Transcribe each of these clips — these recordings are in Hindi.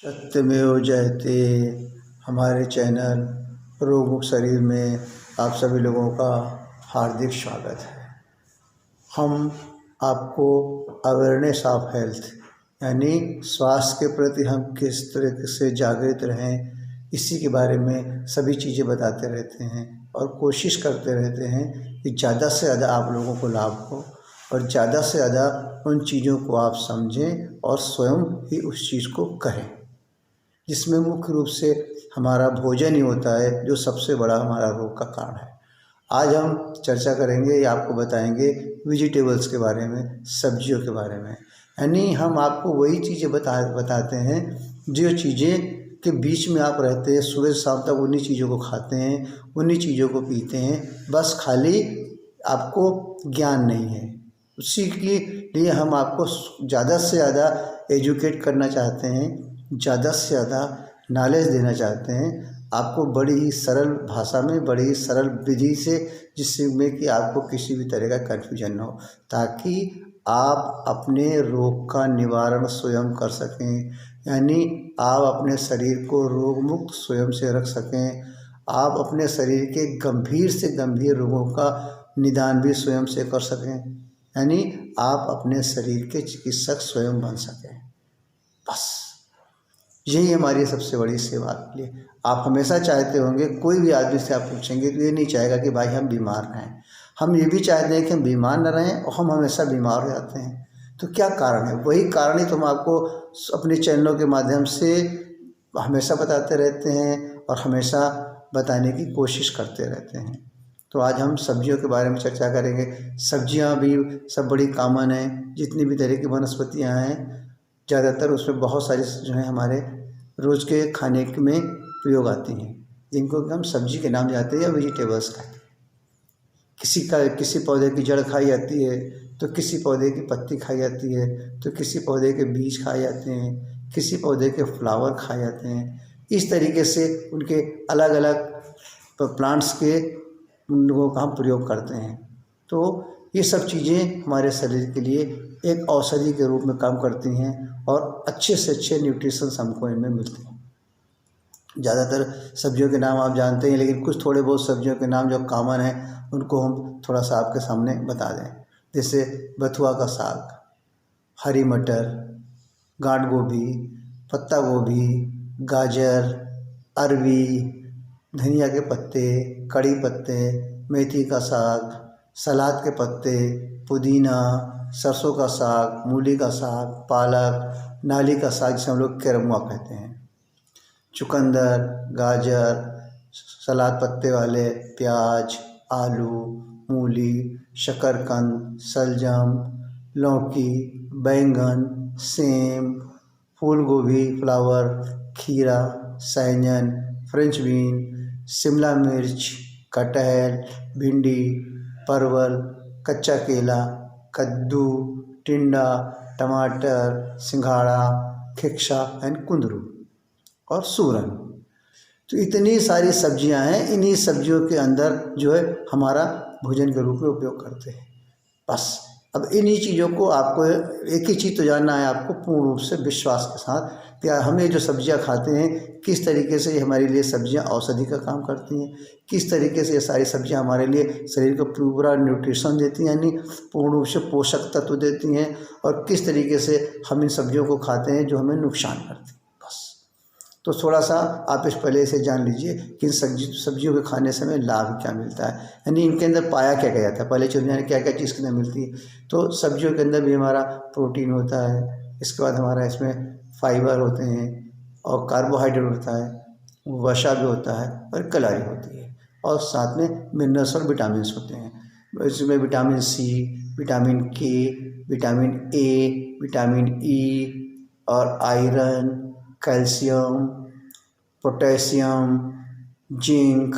सत्यमेव जयते हमारे चैनल रोगमुक्त शरीर में आप सभी लोगों का हार्दिक स्वागत है। हम आपको अवेयरनेस ऑफ हेल्थ यानी स्वास्थ्य के प्रति हम किस तरह से जागृत रहें, इसी के बारे में सभी चीज़ें बताते रहते हैं और कोशिश करते रहते हैं कि ज़्यादा से ज़्यादा आप लोगों को लाभ हो और ज़्यादा से ज़्यादा उन चीज़ों को आप समझें और स्वयं ही उस चीज़ को करें, जिसमें मुख्य रूप से हमारा भोजन ही होता है जो सबसे बड़ा हमारा रोग का कारण है। आज हम चर्चा करेंगे या आपको बताएंगे वेजिटेबल्स के बारे में, सब्जियों के बारे में। यानी हम आपको वही चीज़ें बताते हैं जो चीज़ें के बीच में आप रहते हैं, सुबह से शाम तक उन्हीं चीज़ों को खाते हैं, उन्हीं चीज़ों को पीते हैं, बस खाली आपको ज्ञान नहीं है। उसी के लिए हम आपको ज़्यादा से ज़्यादा एजुकेट करना चाहते हैं, ज़्यादा से ज़्यादा नॉलेज देना चाहते हैं आपको बड़ी ही सरल भाषा में, बड़ी ही सरल विधि से, जिसमें कि आपको किसी भी तरह का कन्फ्यूजन न हो, ताकि आप अपने रोग का निवारण स्वयं कर सकें। यानी आप अपने शरीर को रोग मुक्त स्वयं से रख सकें, आप अपने शरीर के गंभीर से गंभीर रोगों का निदान भी स्वयं से कर सकें। यानी आप अपने शरीर के चिकित्सक स्वयं बन सकें। बस यही हमारी सबसे बड़ी सेवा के लिए। आप हमेशा चाहते होंगे, कोई भी आदमी से आप पूछेंगे तो ये नहीं चाहेगा कि भाई हम बीमार रहें। हम ये भी चाहते हैं कि हम बीमार न रहें और हम हमेशा बीमार हो जाते हैं। तो क्या कारण है? वही कारण ही तो हम आपको अपने चैनलों के माध्यम से हमेशा बताते रहते हैं और हमेशा बताने की कोशिश करते रहते हैं। तो आज हम सब्जियों के बारे में चर्चा करेंगे। सब्जियां भी सब बड़ी कॉमन हैं, जितनी भी तरह की वनस्पतियां हैं ज़्यादातर उसमें बहुत सारी जो है हमारे रोज़ के खाने में प्रयोग आती हैं, जिनको हम सब्जी के नाम जानते हैं या वेजिटेबल्स कहते हैं। किसी पौधे की जड़ खाई जाती है, तो किसी पौधे की पत्ती खाई जाती है, तो किसी पौधे के बीज खाए जाते हैं, किसी पौधे के फ्लावर खाए जाते हैं। इस तरीके से उनके अलग अलग प्लांट्स के उन लोगों का हम प्रयोग करते हैं। तो ये सब चीज़ें हमारे शरीर के लिए एक औषधि के रूप में काम करती हैं और अच्छे से अच्छे न्यूट्रिशंस हमको इनमें मिलते हैं। ज़्यादातर सब्जियों के नाम आप जानते हैं, लेकिन कुछ थोड़े बहुत सब्जियों के नाम जो कॉमन हैं उनको हम थोड़ा सा आपके सामने बता दें। जैसे बथुआ का साग, हरी मटर, गांठ गोभी, पत्ता गोभी, गाजर, अरवी, धनिया के पत्ते, कड़ी पत्ते, मेथी का साग, सलाद के पत्ते, पुदीना, सरसों का साग, मूली का साग, पालक, नाली का साग जिसे हम लोग केरमुआ कहते हैं, चुकंदर, गाजर, सलाद पत्ते वाले प्याज, आलू, मूली, शकरकंद, शलजम, लौकी, बैंगन, सेम, फूल गोभी, फ्लावर, खीरा, सहजन, फ्रेंच बीन, शिमला मिर्च, कटहल, भिंडी, परवल, कच्चा केला, कद्दू, टिंडा, टमाटर, सिंघाड़ा, खिक्सा एंड कुंदरू और सूरन। तो इतनी सारी सब्जियां हैं, इन्हीं सब्जियों के अंदर जो है हमारा भोजन के रूप में उपयोग करते हैं। बस अब इन्हीं चीज़ों को आपको एक ही चीज़ तो जानना है आपको पूर्ण रूप से विश्वास के साथ, क्या हमें जो सब्जियां खाते हैं किस तरीके से ये हमारे लिए सब्जियां औषधि का काम करती हैं, किस तरीके से ये सारी सब्जियां हमारे लिए शरीर को पूरा न्यूट्रिशन देती हैं, यानी पूर्ण रूप से पोषक तत्व देती हैं, और किस तरीके से हम इन सब्जियों को खाते हैं जो हमें नुकसान करती हैं। बस तो थोड़ा सा आप इस पहले से जान लीजिए कि इन सब्जियों के खाने से हमें लाभ क्या मिलता है, यानी इनके अंदर पाया क्या गया था, पहले चलिए क्या क्या चीज़ के अंदर मिलती है। तो सब्जियों के अंदर भी हमारा प्रोटीन होता है, इसके बाद हमारा इसमें फाइबर होते हैं और कार्बोहाइड्रेट होता है, वसा भी होता है और कैलोरी होती है, और साथ में मिनरल्स और विटामिन होते हैं। इसमें विटामिन सी, विटामिन के, विटामिन ए, विटामिन ई और आयरन, कैल्शियम, पोटेशियम, जिंक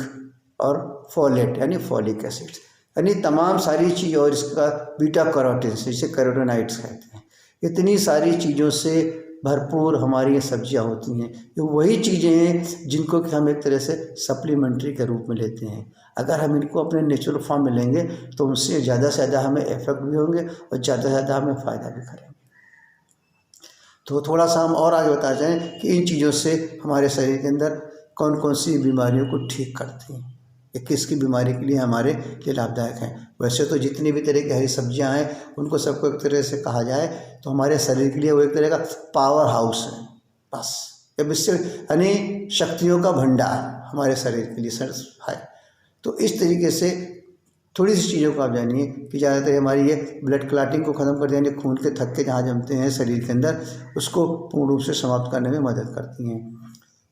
और फोलेट यानी फॉलिक एसिड, यानी तमाम सारी चीज़, और इसका बीटा कैरोटीन जिसे कैरोटीनॉइड्स कहते हैं। इतनी सारी चीज़ों से भरपूर हमारी ये सब्जियां होती हैं। ये वही चीज़ें हैं जिनको कि हम एक तरह से सप्लीमेंट्री के रूप में लेते हैं। अगर हम इनको अपने नेचुरल फॉर्म में लेंगे तो उनसे ज़्यादा से ज़्यादा हमें इफेक्ट भी होंगे और ज़्यादा से ज़्यादा हमें फ़ायदा भी करेंगे। तो थोड़ा सा हम और आगे बताना चाहें कि इन चीज़ों से हमारे शरीर के अंदर कौन कौन सी बीमारियों को ठीक करती हैं, ये किसकी बीमारी के लिए हमारे लिए लाभदायक हैं। वैसे तो जितनी भी तरह की हरी सब्जियां हैं उनको सबको एक तरह से कहा जाए तो हमारे शरीर के लिए वो एक तरह का पावर हाउस है, बस ये इससे यानी शक्तियों का भंडार हमारे शरीर के लिए सर है। तो इस तरीके से थोड़ी सी चीज़ों को आप जानिए कि ज़्यादातर हमारी ये ब्लड क्लॉटिंग को ख़त्म कर देंगे, खून के थक्के जहाँ जमते हैं शरीर के अंदर उसको पूर्ण रूप से समाप्त करने में मदद करती हैं।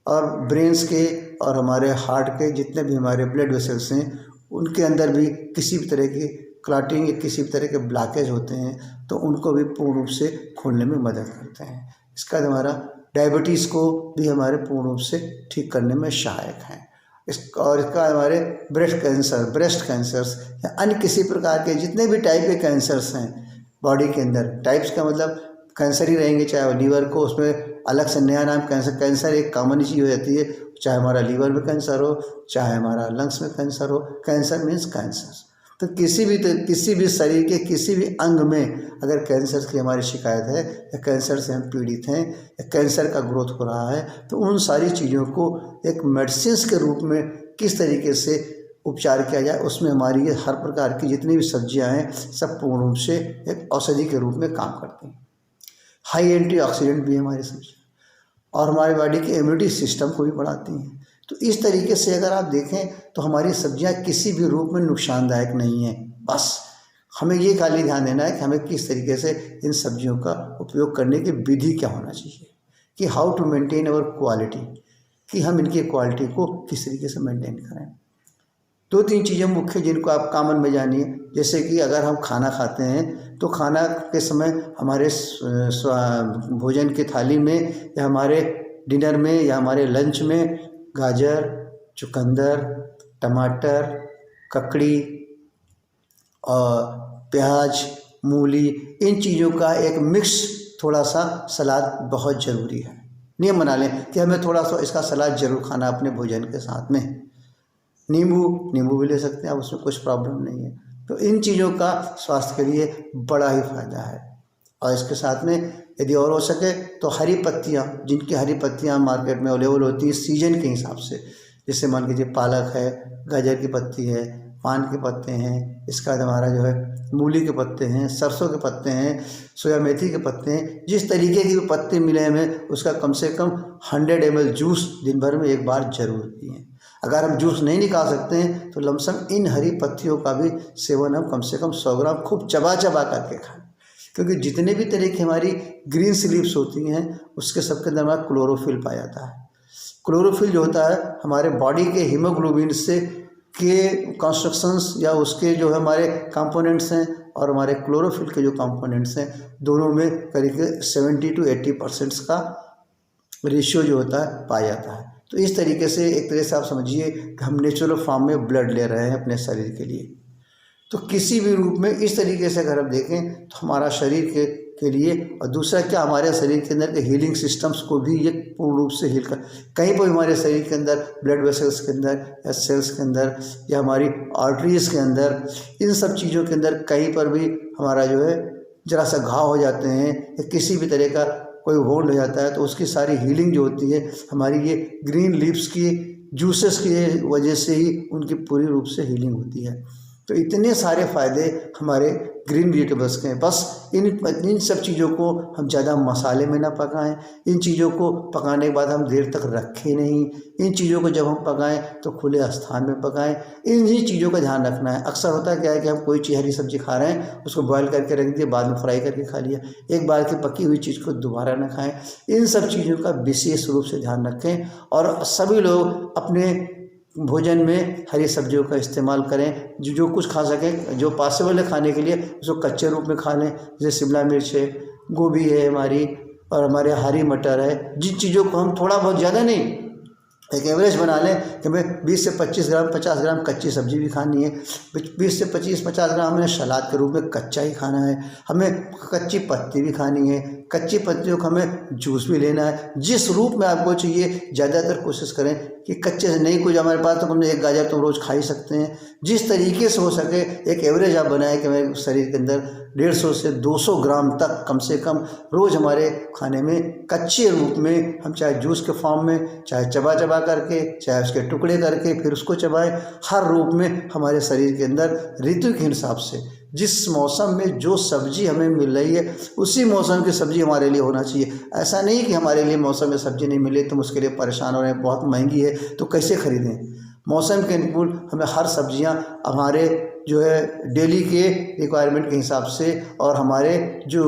और ब्रेन्स के और हमारे हार्ट के जितने भी हमारे ब्लड वेसल्स हैं उनके अंदर भी किसी भी तरह की क्लॉटिंग या किसी भी तरह के ब्लॉकेज होते हैं तो उनको भी पूर्ण रूप से खोलने में मदद करते हैं। इसका हमारा डायबिटीज़ को भी हमारे पूर्ण रूप से ठीक करने में सहायक हैं। इसका हमारे ब्रेस्ट कैंसर्स या अन्य किसी प्रकार के जितने भी टाइप के कैंसर्स हैं बॉडी के अंदर, टाइप्स का मतलब कैंसर ही रहेंगे, चाहे वो लीवर को उसमें अलग से नया नाम कैंसर एक कॉमन चीज़ हो जाती है, चाहे हमारा लीवर में कैंसर हो चाहे हमारा लंग्स में कैंसर हो, कैंसर मीन्स कैंसर। तो किसी भी शरीर के किसी भी अंग में अगर कैंसर की हमारी शिकायत है या कैंसर से हम पीड़ित हैं या कैंसर का ग्रोथ हो रहा है तो उन सारी चीज़ों को एक मेडिसिन के रूप में किस तरीके से उपचार किया जाए, उसमें हमारी ये हर प्रकार की जितनी भी सब्जियां हैं सब पूर्ण रूप से एक औषधि के रूप में काम करती हैं। हाई एंटीऑक्सीडेंट भी हमारी सब्जियां और हमारी बॉडी के इम्यूनिटी सिस्टम को भी बढ़ाती हैं। तो इस तरीके से अगर आप देखें तो हमारी सब्जियां किसी भी रूप में नुकसानदायक नहीं हैं। बस हमें ये खाली ध्यान देना है कि हमें किस तरीके से इन सब्जियों का उपयोग करने की विधि क्या होना चाहिए, कि how to maintain our quality, कि हम इनकी क्वालिटी को किस तरीके से मेंटेन करें। 2-3 चीज़ें मुख्य जिनको आप कॉमन में जानिए, जैसे कि अगर हम खाना खाते हैं तो खाना के समय हमारे भोजन की थाली में या हमारे डिनर में या हमारे लंच में गाजर, चुकंदर, टमाटर, ककड़ी और प्याज, मूली, इन चीज़ों का एक मिक्स थोड़ा सा सलाद बहुत ज़रूरी है। नियम बना लें कि हमें थोड़ा सा इसका सलाद ज़रूर खाना अपने भोजन के साथ में। नींबू भी ले सकते हैं आप, उसमें कुछ प्रॉब्लम नहीं है। तो इन चीज़ों का स्वास्थ्य के लिए बड़ा ही फायदा है। और इसके साथ में यदि और हो सके तो हरी पत्तियाँ, जिनकी हरी पत्तियाँ मार्केट में अवेलेबल होती हैं सीजन के हिसाब से, जैसे मान लीजिए पालक है, गाजर की पत्ती है, पान के पत्ते हैं, इसका बाद हमारा जो है मूली के पत्ते हैं, सरसों के पत्ते हैं, सोया मेथी के पत्ते हैं, जिस तरीके के पत्ते मिले हमें उसका कम से कम 100 ml जूस दिन भर में एक बार जरूर पिएं। अगर हम जूस नहीं निकाल सकते हैं तो लमसम इन हरी पत्तियों का भी सेवन हम कम से कम 100 ग्राम खूब चबा करके खाएं, क्योंकि जितने भी तरह की हमारी ग्रीन स्लीव्स होती हैं उसके सबके अंदर हमारा क्लोरोफिल पाया जाता है। क्लोरोफिल जो होता है हमारे बॉडी के हीमोग्लोबिन से के कंस्ट्रक्शंस या उसके जो हमारे कंपोनेंट्स हैं और हमारे क्लोरोफिल के जो कंपोनेंट्स हैं दोनों में करीब 70 to 80% का रेशियो जो होता है पाया जाता है। तो इस तरीके से एक तरह से आप समझिए कि हम नेचुरल फॉर्म में ब्लड ले रहे हैं अपने शरीर के लिए। तो किसी भी रूप में इस तरीके से अगर हम देखें तो हमारा शरीर के लिए, और दूसरा क्या हमारे शरीर के अंदर के हीलिंग सिस्टम्स को भी ये पूर्ण रूप से हील कर, कहीं पर हमारे शरीर के अंदर ब्लड वेसल्स के अंदर या सेल्स के अंदर या हमारी आर्टरीज के अंदर, इन सब चीज़ों के अंदर कहीं पर भी हमारा जो है जरा सा घाव हो जाते हैं या किसी भी तरह का कोई वोंड हो जाता है तो उसकी सारी हीलिंग जो होती है हमारी ये ग्रीन लीव्स की जूसेस की वजह से ही उनकी पूरी रूप से हीलिंग होती है। तो इतने सारे फ़ायदे हमारे ग्रीन वेजिटेबल्स के हैं। बस इन सब चीज़ों को हम ज़्यादा मसाले में ना पकाएं, इन चीज़ों को पकाने के बाद हम देर तक रखें नहीं, इन चीज़ों को जब हम पकाएं तो खुले स्थान में पकाएं। इन्हीं चीज़ों का ध्यान रखना है। अक्सर होता क्या है कि हम कोई चीज़ हरी सब्जी खा रहे हैं उसको बॉयल करके रख दिया, बाद में फ्राई करके खा लिया, एक बार की पकी हुई चीज़ को दोबारा ना खाएँ। इन सब चीज़ों का विशेष रूप से ध्यान रखें और सभी लोग अपने भोजन में हरी सब्जियों का इस्तेमाल करें। जो कुछ खा सकें, जो पॉसिबल है खाने के लिए उसको कच्चे रूप में खा लें, जैसे शिमला मिर्च है, गोभी है हमारी, और हमारे हरी मटर है। जिन चीज़ों को हम थोड़ा बहुत, ज़्यादा नहीं, एक एवरेज बना लें कि हमें 20 से 25 ग्राम 50 ग्राम कच्ची सब्जी भी खानी है, 20 से 50 ग्राम हमें सलाद के रूप में कच्चा ही खाना है, हमें कच्ची पत्ती भी खानी है, कच्ची पत्तियों का हमें जूस भी लेना है। जिस रूप में आपको चाहिए ज़्यादातर कोशिश करें कि कच्चे से नहीं कुछ हमारे पास तो हमने एक गाजर तो रोज़ खा ही सकते हैं। जिस तरीके से हो सके एक एवरेज आप बनाएं कि हमारे शरीर के अंदर 150 से 200 ग्राम तक कम से कम रोज़ हमारे खाने में कच्चे रूप में, हम चाहे जूस के फॉर्म में, चाहे चबा चबा करके, चाहे उसके टुकड़े करके फिर उसको चबाएं, हर रूप में हमारे शरीर के अंदर ऋतु के हिसाब से जिस मौसम में जो सब्जी हमें मिल रही है उसी मौसम की सब्जी हमारे लिए होना चाहिए। ऐसा नहीं कि हमारे लिए मौसम में सब्जी नहीं मिले तो उसके लिए परेशान हो रहे हैं, बहुत महंगी है तो कैसे खरीदें। मौसम के अनुकूल हमें हर सब्जियां हमारे जो है डेली के रिक्वायरमेंट के हिसाब से और हमारे जो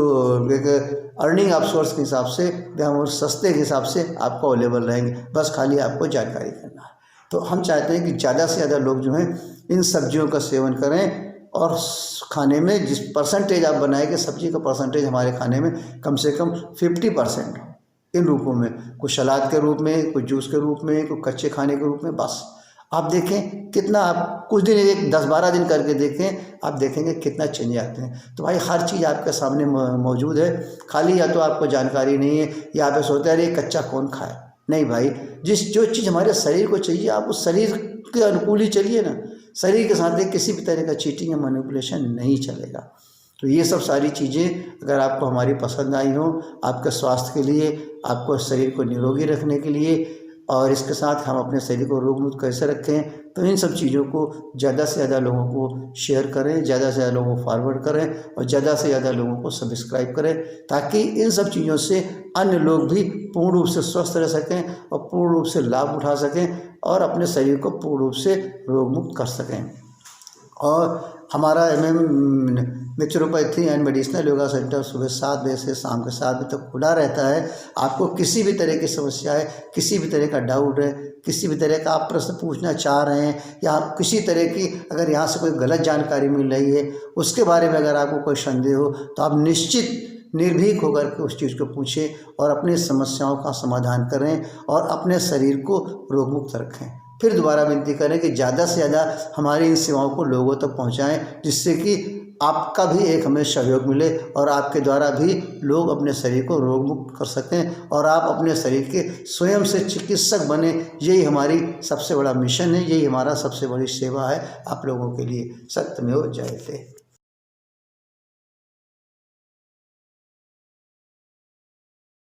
अर्निंग ऑफ सोर्स के हिसाब से हम सस्ते के हिसाब से आपको अवेलेबल रहेंगे। बस खाली आपको जानकारी करना है। तो हम चाहते हैं कि ज़्यादा से ज़्यादा लोग जो हैं इन सब्जियों का सेवन करें और खाने में जिस परसेंटेज आप बनाएंगे सब्जी का परसेंटेज हमारे खाने में कम से कम 50% इन रूपों में, कुछ सलाद के रूप में, कुछ जूस के रूप में, कुछ कच्चे खाने के रूप में। बस आप देखें कितना, आप कुछ दिन एक 10-12 दिन करके देखें, आप देखेंगे कितना चेंज आते हैं। तो भाई हर चीज़ आपके सामने मौजूद है, खाली या तो आपको जानकारी नहीं है या आप सोचते हैं अरे कच्चा कौन खाए। नहीं भाई, जो चीज़ हमारे शरीर को चाहिए आप उस शरीर के अनुकूल ही चलिए ना। शरीर के साथ किसी भी तरह का चीटिंग या मैनिपुलेशन नहीं चलेगा। तो ये सब सारी चीज़ें अगर आपको हमारी पसंद आई हो, आपके स्वास्थ्य के लिए, आपको शरीर को निरोगी रखने के लिए और इसके साथ हम अपने शरीर को रोग मुक्त कैसे रखें, तो इन सब चीज़ों को ज़्यादा से ज़्यादा लोगों को शेयर करें, ज़्यादा से ज़्यादा लोगों को फॉरवर्ड करें और ज़्यादा से ज़्यादा लोगों को सब्सक्राइब करें, ताकि इन सब चीज़ों से अन्य लोग भी पूर्ण रूप से स्वस्थ रह सकें और पूर्ण रूप से लाभ उठा सकें और अपने शरीर को पूर्ण रूप से रोग मुक्त कर सकें। और हमारा naturopathy and medicinal yoga centre सुबह 7 बजे से शाम के 7 बजे तक खुला रहता है। आपको किसी भी तरह की समस्या है, किसी भी तरह का डाउट है, किसी भी तरह का आप प्रश्न पूछना चाह रहे हैं या किसी तरह की अगर यहाँ से कोई गलत जानकारी मिल रही है उसके बारे में अगर आपको कोई संदेह हो तो आप निश्चित निर्भीक होकर के उस चीज़ को पूछें और अपनी समस्याओं का समाधान करें और अपने शरीर को रोग मुक्त रखें। फिर दोबारा विनती करें कि ज़्यादा से ज़्यादा हमारी इन सेवाओं को लोगों तक पहुँचाएँ, जिससे कि आपका भी एक हमें सहयोग मिले और आपके द्वारा भी लोग अपने शरीर को रोग मुक्त कर सकें और आप अपने शरीर के स्वयं से चिकित्सक बने। यही हमारी सबसे बड़ा मिशन है, यही हमारा सबसे बड़ी सेवा है आप लोगों के लिए। सत्यमेव जयते।